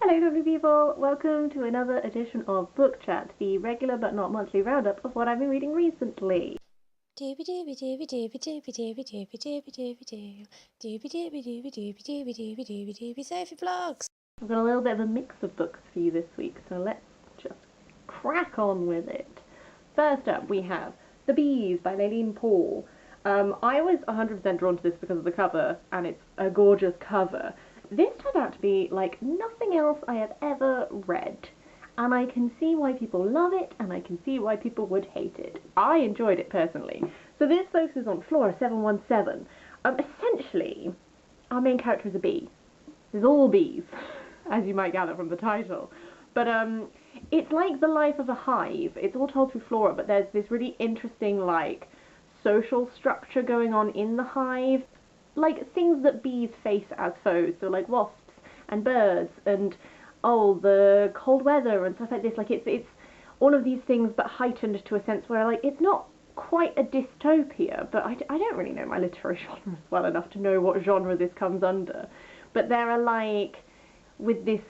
Hello lovely people, welcome to another edition of Book Chat, the regular but not monthly roundup of what I've been reading recently. Sophie Vlogs! I've got a little bit of a mix of books for you this week, so let's just crack on with it. First up we have The Bees by Laline. I was 100% drawn to this because of the cover, and it's a gorgeous cover. This turned out to be like nothing else I have ever read, and I can see why people love it, and I can see why people would hate it. I enjoyed it personally. So this focuses on Flora 717. Essentially, our main character is a bee. There's all bees, as you might gather from the title. But it's like the life of a hive. It's all told through Flora, but there's this really interesting like social structure going on in the hive. Like things that bees face as foes, so like wasps and birds and the cold weather and stuff like this. Like it's all of these things, but heightened to a sense where like it's not quite a dystopia, but I don't really know my literary genres well enough to know what genre this comes under. But there are like with this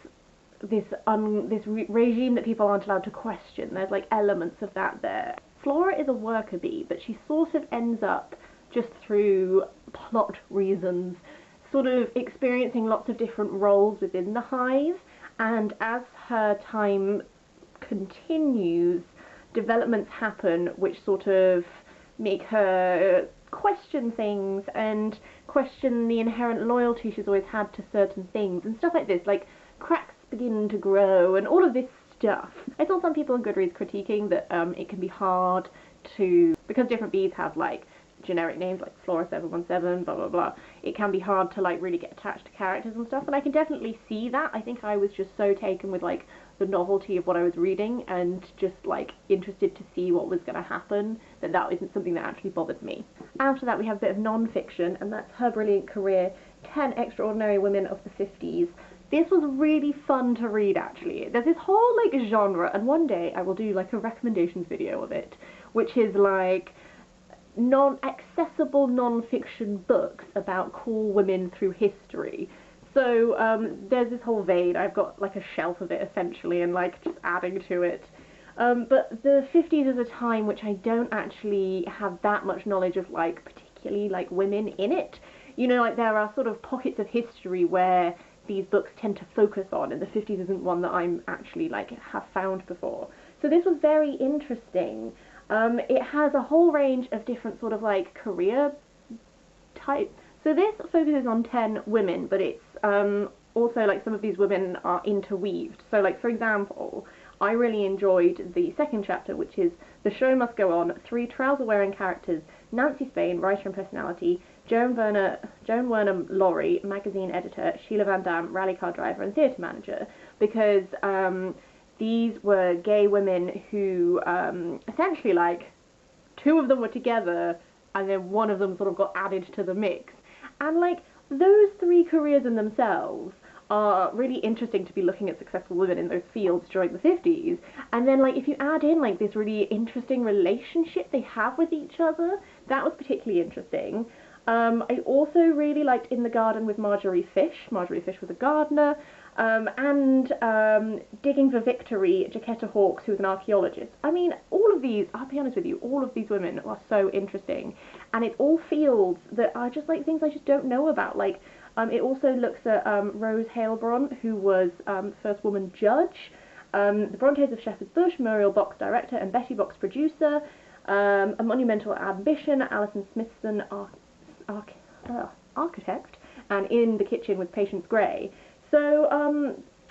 regime that people aren't allowed to question. There's like elements of that there. Flora is a worker bee, but she sort of ends up just through plot reasons, sort of experiencing lots of different roles within the hive, and as her time continues, developments happen which sort of make her question things and question the inherent loyalty she's always had to certain things and stuff like this. Like cracks begin to grow and all of this stuff. I saw some people on Goodreads critiquing that it can be hard to, because different bees have like generic names like Flora 717, blah blah blah, it can be hard to like really get attached to characters and stuff, and I can definitely see that. I think I was just so taken with like the novelty of what I was reading and just like interested to see what was going to happen that isn't something that actually bothered me. After that we have a bit of non-fiction, and that's Her Brilliant Career, 10 Extraordinary Women of the 50s. This was really fun to read actually. There's this whole like genre, and one day I will do like a recommendations video of it, which is like accessible non-fiction books about cool women through history. So there's this whole vein. I've got like a shelf of it essentially, and like just adding to it. But the 50s is a time which I don't actually have that much knowledge of, like particularly like women in it. You know, like there are sort of pockets of history where these books tend to focus on, and the 50s isn't one that I'm actually like have found before. So this was very interesting. It has a whole range of different sort of like career types. So this focuses on 10 women, but it's also like some of these women are interweaved. So like for example, I really enjoyed the second chapter, which is The Show Must Go On, 3 trouser-wearing characters: Nancy Spain, writer and personality, Joan Werner Laurie, magazine editor, Sheila Van Damme, rally car driver and theatre manager, because these were gay women who essentially like 2 of them were together and then one of them sort of got added to the mix. And like those 3 careers in themselves are really interesting to be looking at successful women in those fields during the 50s. And then like if you add in like this really interesting relationship they have with each other, that was particularly interesting. I also really liked In the Garden with Marjorie Fish. Marjorie Fish was a gardener. And Digging for Victory, Jaquetta Hawkes, who's an archaeologist. I mean, all of these, I'll be honest with you, all of these women are so interesting, and it's all fields that are just like things I just don't know about. Like, it also looks at Rose Halebron, who was first woman judge, the Brontes of Shepherd's Bush, Muriel Box director, and Betty Box producer, A Monumental Ambition, Alison Smithson architect, and In the Kitchen with Patience Gray. So,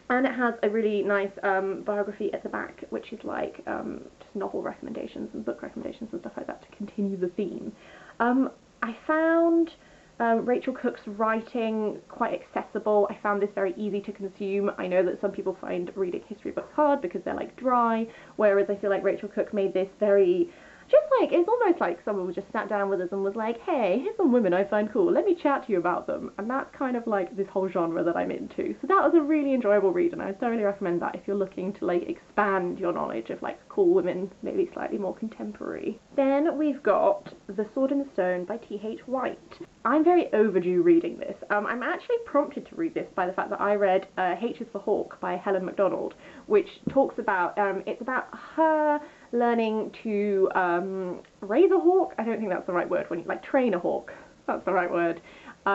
and it has a really nice biography at the back, which is like just novel recommendations and book recommendations and stuff like that to continue the theme. I found Rachel Cooke's writing quite accessible. I found this very easy to consume. I know that some people find reading history books hard because they're like dry, whereas I feel like Rachel Cooke made this very Just like, it's almost like someone was just sat down with us and was like, hey, here's some women I find cool, let me chat to you about them. And that's kind of like this whole genre that I'm into. So that was a really enjoyable read, and I thoroughly recommend that if you're looking to like expand your knowledge of like cool women, maybe slightly more contemporary. Then we've got The Sword in the Stone by T.H. White. I'm very overdue reading this. I'm actually prompted to read this by the fact that I read H is for Hawk by Helen Macdonald, which talks about, it's about her learning to raise a hawk. I don't think that's the right word, when you like train a hawk, that's the right word,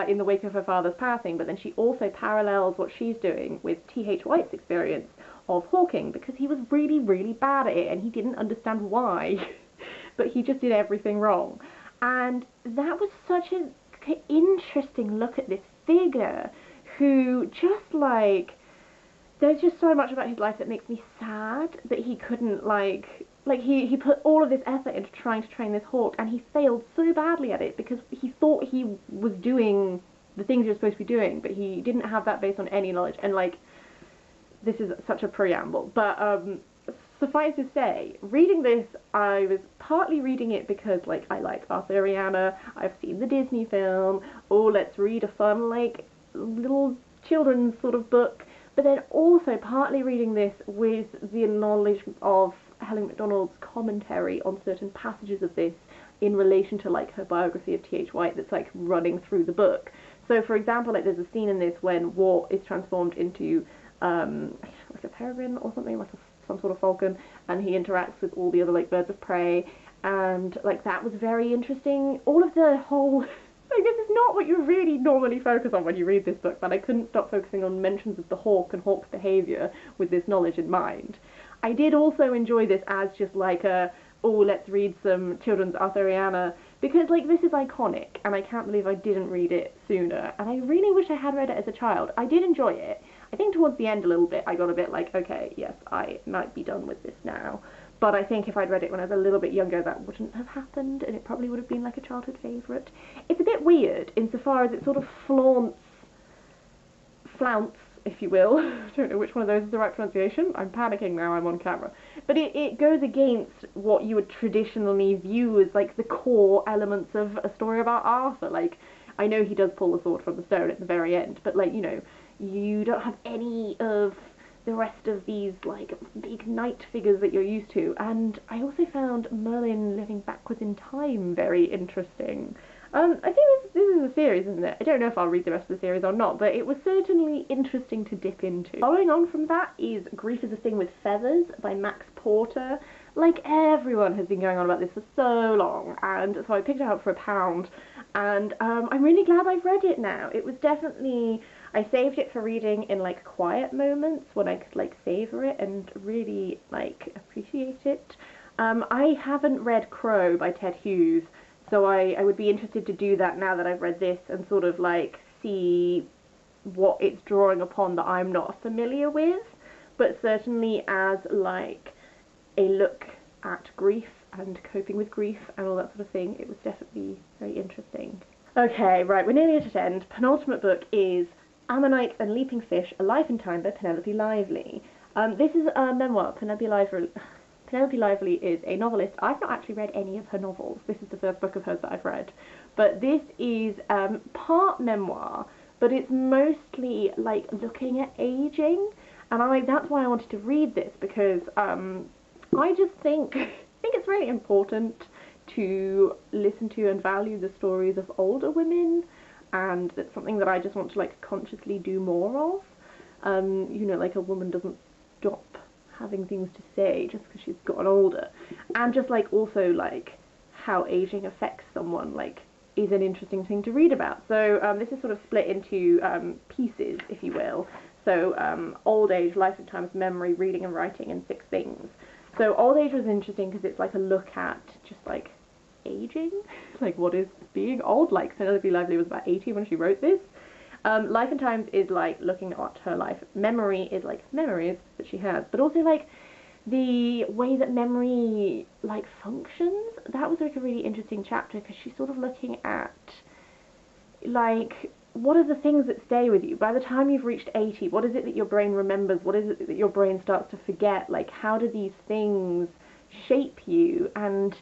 in the wake of her father's passing. But then she also parallels what she's doing with T.H. White's experience of hawking, because he was really, really bad at it and he didn't understand why, but he just did everything wrong. And that was such an interesting look at this figure who just like, there's just so much about his life that makes me sad that he couldn't like he put all of this effort into trying to train this hawk, and he failed so badly at it because he thought he was doing the things he was supposed to be doing, but he didn't have that based on any knowledge. And like, this is such a preamble, but suffice to say, reading this, I was partly reading it because like I like Arthuriana, I've seen the Disney film, oh let's read a fun like little children's sort of book, but then also partly reading this with the knowledge of Helen Macdonald's commentary on certain passages of this in relation to like her biography of T.H. White that's like running through the book. So for example, like there's a scene in this when Wart is transformed into like a peregrine or something, like some sort of falcon, and he interacts with all the other like birds of prey, and like that was very interesting. All of the whole like, this is not what you really normally focus on when you read this book, but I couldn't stop focusing on mentions of the hawk and hawk's behaviour with this knowledge in mind. I did also enjoy this as just like a, oh, let's read some children's Arthuriana, because like this is iconic and I can't believe I didn't read it sooner, and I really wish I had read it as a child. I did enjoy it. I think towards the end a little bit I got a bit like, okay, yes, I might be done with this now. But I think if I'd read it when I was a little bit younger, that wouldn't have happened, and it probably would have been like a childhood favourite. It's a bit weird insofar as it sort of flounce, if you will. I don't know which one of those is the right pronunciation. I'm panicking now, I'm on camera. But it goes against what you would traditionally view as like the core elements of a story about Arthur. Like, I know he does pull the sword from the stone at the very end, but like, you know, you don't have any of the rest of these like big knight figures that you're used to. And I also found Merlin living backwards in time very interesting. I think this is a series, isn't it? I don't know if I'll read the rest of the series or not, but it was certainly interesting to dip into. Following on from that is Grief is a Thing with Feathers by Max Porter. Like, everyone has been going on about this for so long, and so I picked it up for £1, and I'm really glad I've read it now. It was definitely, I saved it for reading in like quiet moments when I could like savour it and really like appreciate it. I haven't read Crow by Ted Hughes, so I would be interested to do that now that I've read this and sort of like see what it's drawing upon that I'm not familiar with, but certainly as like a look at grief and coping with grief and all that sort of thing, it was definitely very interesting. Okay, right, we're nearly at its end. Penultimate book is Ammonites and Leaping Fish, A Life in Time by Penelope Lively. This is a memoir. Penelope Lively is a novelist. I've not actually read any of her novels. This is the first book of hers that I've read. But this is part memoir, but it's mostly like looking at aging. And that's why I wanted to read this, because I just think it's really important to listen to and value the stories of older women, and it's something that I just want to like consciously do more of. You know, like a woman doesn't stop having things to say just because she's gotten older, and just like also like how aging affects someone like is an interesting thing to read about. So this is sort of split into pieces, if you will. So old age, life and times, memory, reading and writing, and 6 things. So old age was interesting because it's like a look at just like aging, like what is being old like. Penelope Lively was about 80 when she wrote this. Life and Times is like looking at her life. Memory is like memories that she has, but also like the way that memory like functions. That was like a really interesting chapter, because she's sort of looking at like, what are the things that stay with you by the time you've reached 80? What is it that your brain remembers? What is it that your brain starts to forget? Like, how do these things shape you? And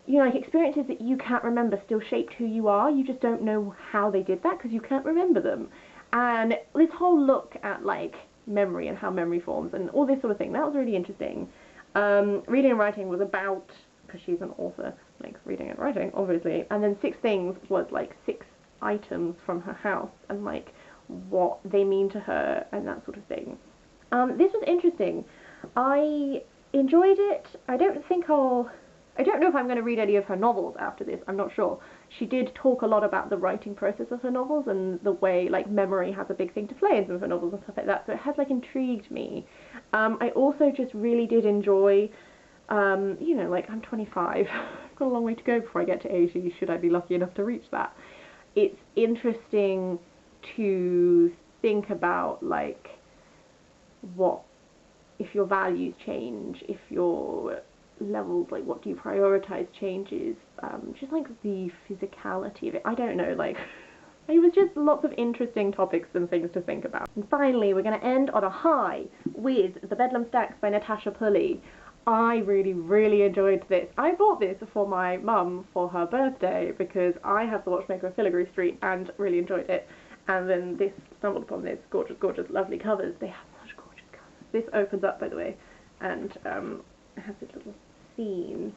you know, like experiences that you can't remember still shaped who you are. You just don't know how they did that because you can't remember them. And this whole look at like memory and how memory forms and all this sort of thing, that was really interesting. Reading and writing was about, because she's an author, like reading and writing, obviously. And then Six Things was like 6 items from her house and like what they mean to her and that sort of thing. This was interesting. I enjoyed it. I don't know if I'm going to read any of her novels after this, I'm not sure. She did talk a lot about the writing process of her novels and the way, like, memory has a big thing to play in some of her novels and stuff like that, so it has, like, intrigued me. I also just really did enjoy, you know, like, I'm 25, I've got a long way to go before I get to 80, should I be lucky enough to reach that. It's interesting to think about, like, what, if your values change, if your levels, like what do you prioritize changes, just like the physicality of it, I don't know, like it was just lots of interesting topics and things to think about. And finally we're going to end on a high with the Bedlam Stacks by Natasha Pulley. I really enjoyed this. I bought this for my mum for her birthday because I have the Watchmaker of Filigree Street and really enjoyed it, and then this stumbled upon this gorgeous lovely covers. They have such gorgeous covers. This opens up, by the way, and it has this little scene.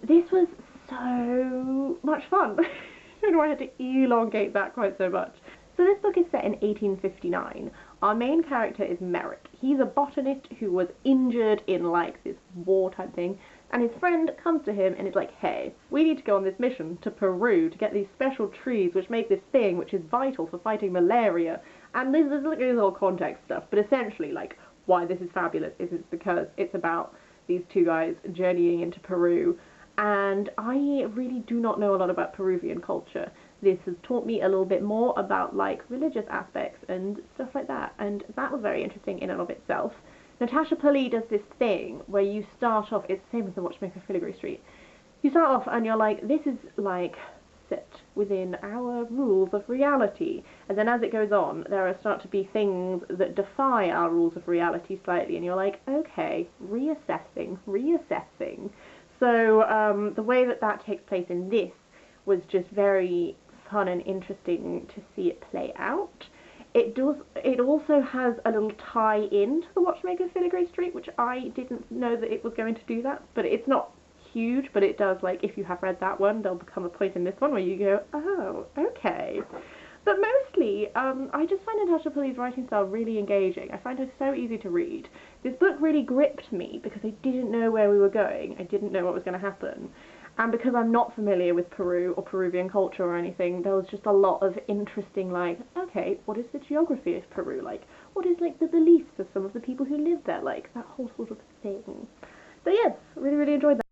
This was so much fun. I don't know why I had to elongate that quite so much. So this book is set in 1859. Our main character is Merrick. He's a botanist who was injured in like this war type thing, and his friend comes to him and is like, hey, we need to go on this mission to Peru to get these special trees which make this thing which is vital for fighting malaria. And there's like this whole context stuff, but essentially like why this is fabulous is it's because it's about these 2 guys journeying into Peru, and I really do not know a lot about Peruvian culture. This has taught me a little bit more about like religious aspects and stuff like that, and that was very interesting in and of itself. Natasha Pulley does this thing where you start off, it's the same as the Watchmaker of Filigree Street, you start off and you're like, this is like set within our rules of reality, and then as it goes on there start to be things that defy our rules of reality slightly, and you're like, okay, reassessing. So the way that takes place in this was just very fun and interesting to see it play out. It also has a little tie-in to the Watchmaker of Filigree Street, which I didn't know that it was going to do that, but it's not huge, but it does, like, if you have read that one, there'll become a point in this one where you go, oh, okay. But mostly, I just find Natasha Pulley's writing style really engaging. I find her so easy to read. This book really gripped me because I didn't know where we were going. I didn't know what was going to happen. And because I'm not familiar with Peru or Peruvian culture or anything, there was just a lot of interesting, like, okay, what is the geography of Peru like? What is, like, the beliefs of some of the people who live there like? That whole sort of thing. So yes, really enjoyed that.